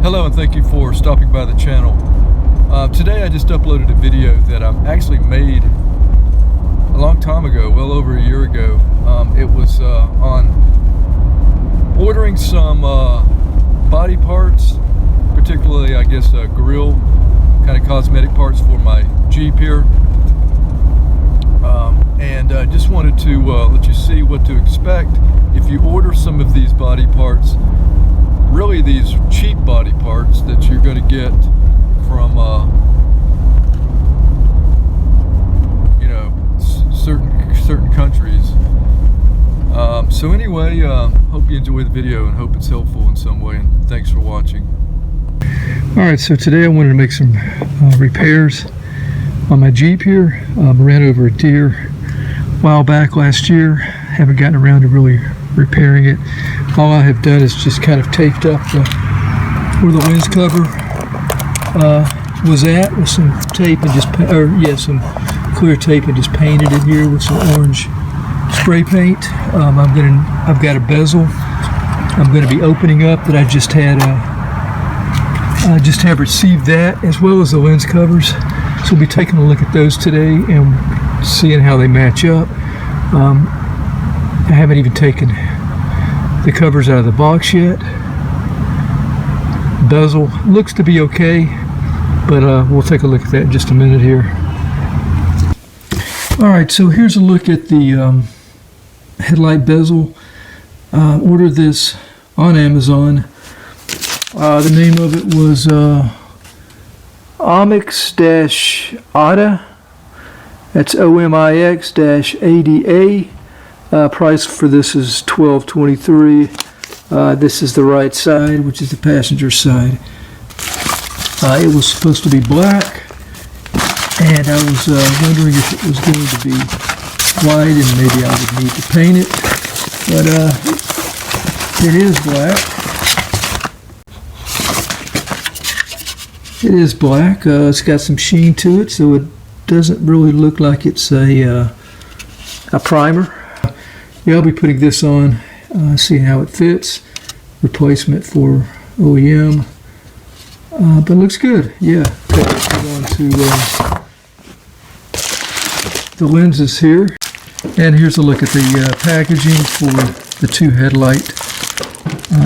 Hello and thank you for stopping by the channel. Today I just uploaded a video that I actually made a long time ago, well over a year ago. It was on ordering some body parts, particularly I guess grill kind of cosmetic parts for my Jeep here. And I just wanted to let you see what to expect if you order some of these body parts. Really these cheap body parts that you're going to get from you know, certain countries. So anyway, hope you enjoy the video and hope it's helpful in some way, and thanks for watching. Alright, so today I wanted to make some repairs on my Jeep here. Ran over a deer a while back last year. Haven't gotten around to really repairing it. All I have done is just kind of taped up where the lens cover was at with some tape and just, some clear tape, and just painted it here with some orange spray paint. I've got a bezel I'm going to be opening up that I just have received that, as well as the lens covers. So we'll be taking a look at those today and seeing how they match up. I haven't even taken the covers out of the box yet. Bezel looks to be okay, but we'll take a look at that in just a minute here. Alright, so here's a look at the headlight bezel. Ordered this on Amazon. The name of it was Omix-ADA. That's OMIX-ADA. Price for this is $12.23. This is the right side, which is the passenger side. It was supposed to be black, and I was wondering if it was going to be white, and maybe I would need to paint it. But it is black. It is black. It's got some sheen to it, so it doesn't really look like it's a primer. Yeah, I'll be putting this on, see how it fits. Replacement for OEM, but looks good. Yeah. Okay, let's go on to the lenses here, and here's a look at the packaging for the two headlight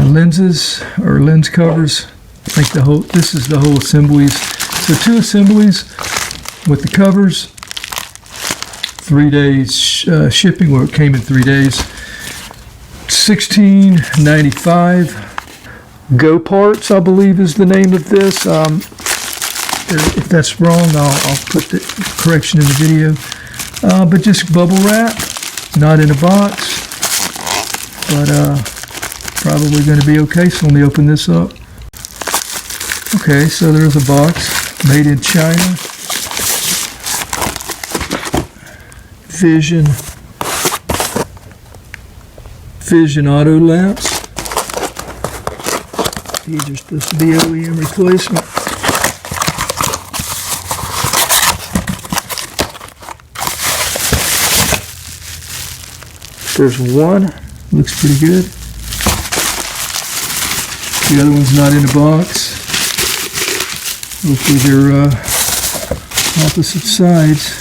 lenses, or lens covers. I think this is the whole assemblies. So two assemblies with the covers. 3 days shipping, where it came in 3 days. $16.95. Go Parts, I believe, is the name of this. If that's wrong, I'll put the correction in the video. But just bubble wrap, not in a box. But probably going to be okay. So let me open this up. Okay, so there's a box, made in China. Vision auto lamps. These are supposed to be OEM replacement. There's one, looks pretty good. The other one's not in a box. Hopefully they're opposite sides.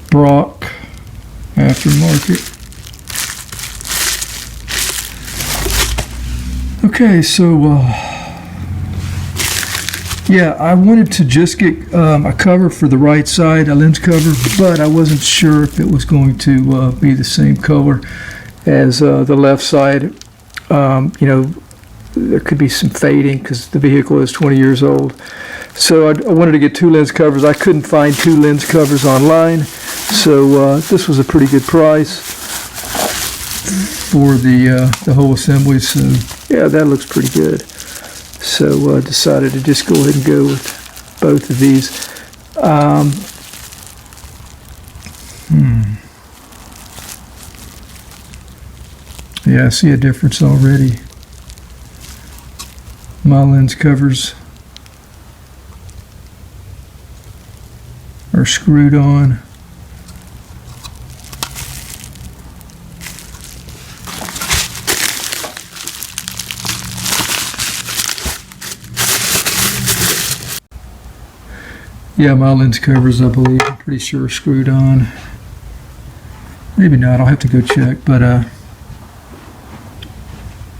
Brock Aftermarket. Okay, so yeah, I wanted to just get a cover for the right side, a lens cover, but I wasn't sure if it was going to be the same color as the left side. You know, there could be some fading because the vehicle is 20 years old. So I wanted to get two lens covers. I couldn't find two lens covers online, so this was a pretty good price for the whole assembly. So yeah, that looks pretty good. So I decided to just go ahead and go with both of these. Yeah, I see a difference already. My lens covers are screwed on. Yeah, my lens covers, I believe, I'm pretty sure are screwed on. Maybe not, I'll have to go check, but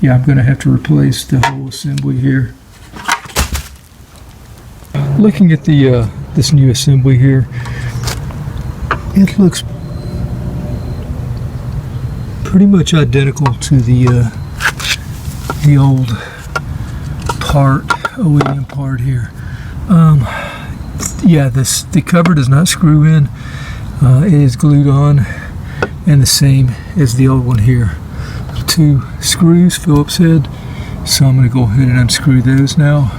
yeah, I'm going to have to replace the whole assembly here. Looking at the this new assembly here, it looks pretty much identical to the old part, OEM part here. Yeah, the cover does not screw in. It is glued on, and the same as the old one here. 2 screws, Phillips head. So I'm going to go ahead and unscrew those now.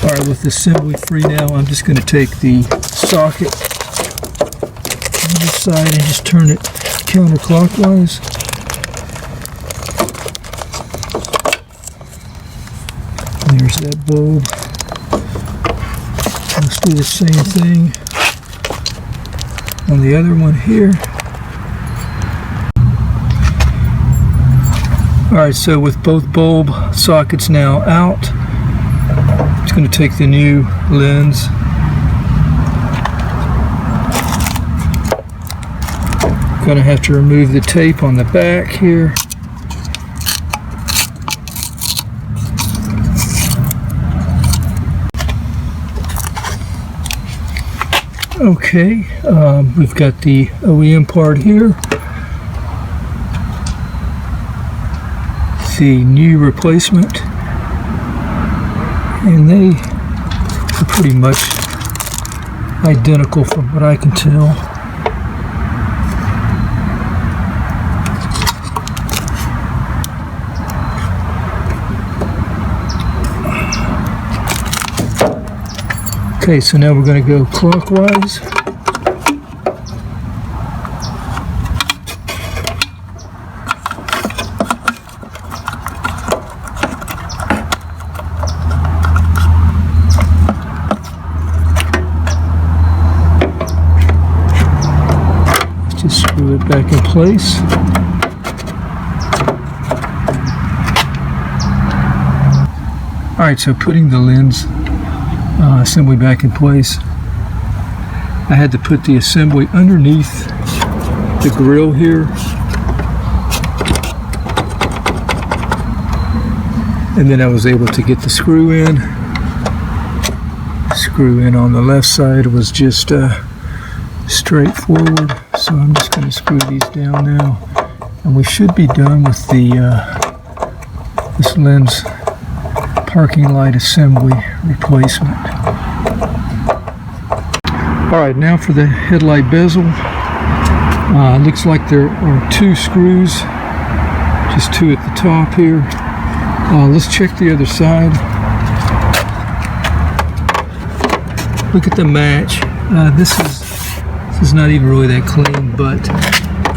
Alright, with the assembly free now, I'm just going to take the socket on this side and just turn it counterclockwise. There's that bulb. Let's do the same thing on the other one here. Alright, so with both bulb sockets now out, I'm going to take the new lens, going to have to remove the tape on the back here. Okay, we've got the OEM part here, the new replacement, and they are pretty much identical from what I can tell. Okay, so now we're going to go clockwise. Just screw it back in place. Alright, so putting the lens assembly back in place, I had to put the assembly underneath the grill here, and then I was able to get the screw in. Screw in on the left side was just straightforward, so I'm just going to screw these down now, and we should be done with the this lens parking light assembly replacement. Alright, now for the headlight bezel. Looks like there are 2 screws, just 2 at the top here. Let's check the other side. Look at the match. This is not even really that clean, but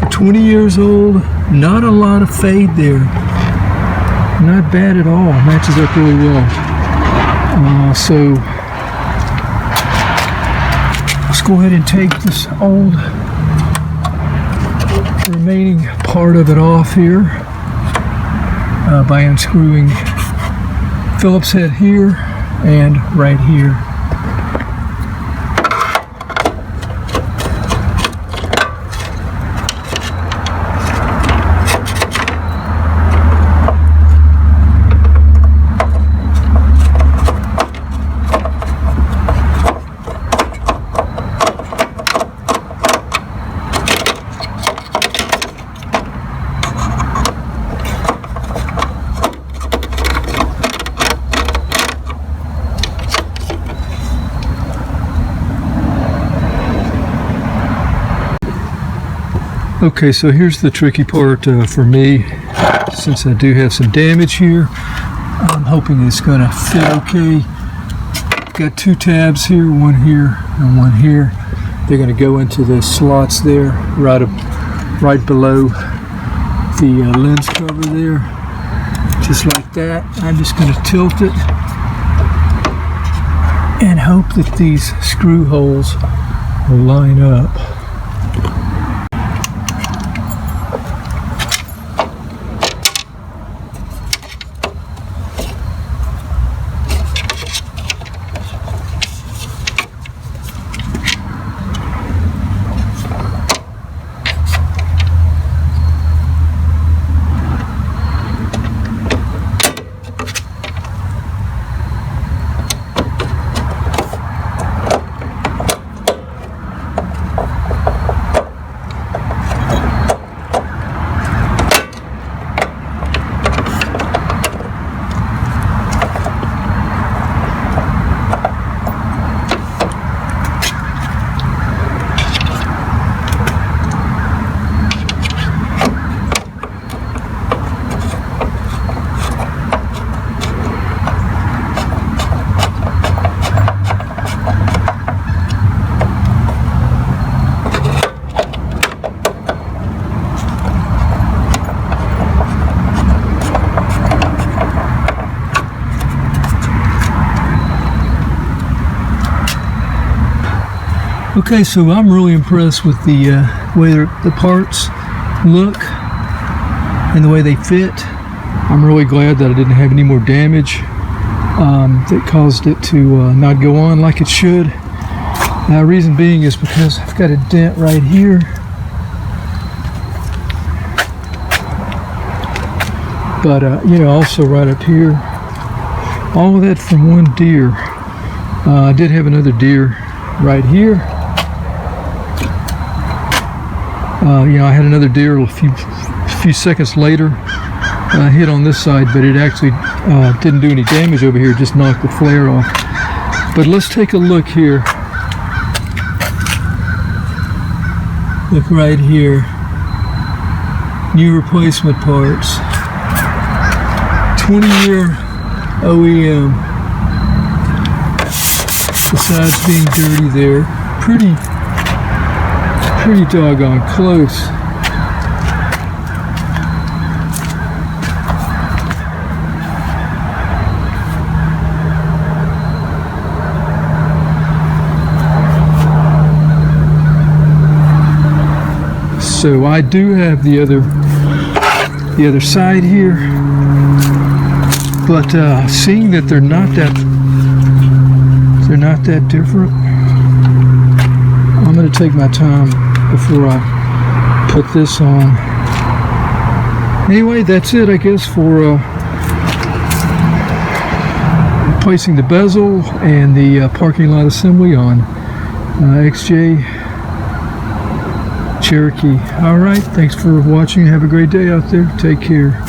for 20 years old, not a lot of fade there. Not bad at all. Matches up really well. So let's go ahead and take this old remaining part of it off here by unscrewing Phillips head here and right here. Okay, so here's the tricky part for me. Since I do have some damage here, I'm hoping it's going to fit okay. got two tabs here, one here and one here. They're going to go into the slots there, right below the lens cover there, just like that. I'm just going to tilt it and hope that these screw holes will line up. Okay, so I'm really impressed with the way the parts look and the way they fit. I'm really glad that I didn't have any more damage that caused it to not go on like it should. Reason being is because I've got a dent right here. But, you know, also right up here. All of that from one deer. I did have another deer right here. You know, I had another deer a few seconds later hit on this side, but it actually didn't do any damage over here, just knocked the flare off. But let's take a look here. Look right here. New replacement parts. 20-year OEM. Besides being dirty there, pretty doggone close. So I do have the other side here, but seeing that they're not that different, I'm going to take my time before I put this on. Anyway, that's it, I guess, for replacing the bezel and the parking lot assembly on XJ Cherokee. All right, thanks for watching. Have a great day out there. Take care.